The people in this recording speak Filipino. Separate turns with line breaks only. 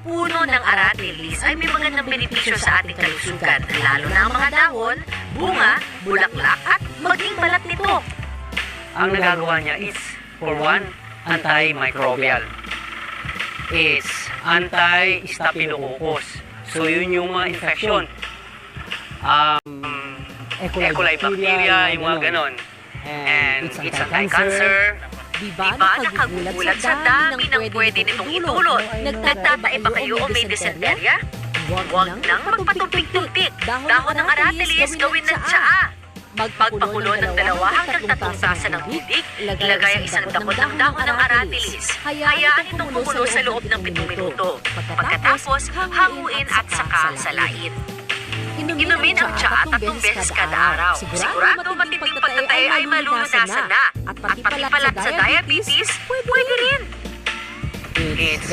puno ng aratilis ay may magandang benepisyo sa ating kalusugan, lalo na ang mga dahon, bunga, bulaklak at maging balat nito.
Ang nagagawa niya is, for one, antimicrobial. Is anti-staphylococcus. So yun yung mga infection. E. coli bacteria, yung mga ganon. And it's anti-cancer.
Diba nakagugulat sa dami ng pwede nitong itulot? Nagtatae ba kayo o may dysenteria? Huwag nang magpatumpik-tumpik. Dahon ng aratilis gawin ng tsaa. Magpakulo ng 2 hanggang 3 sasa ng tubig, ilagay ang isang dakot ng dahon ng aratilis. Hayaan itong kumulo sa loob ng 7 minuto. Pagkatapos, hanguin at saka salain. Inumin ang tsaa 3 beses kada araw. Sigurado matinding pagtatae ay malulunasan na. At pati palat sa diabetes, pwede rin.
It's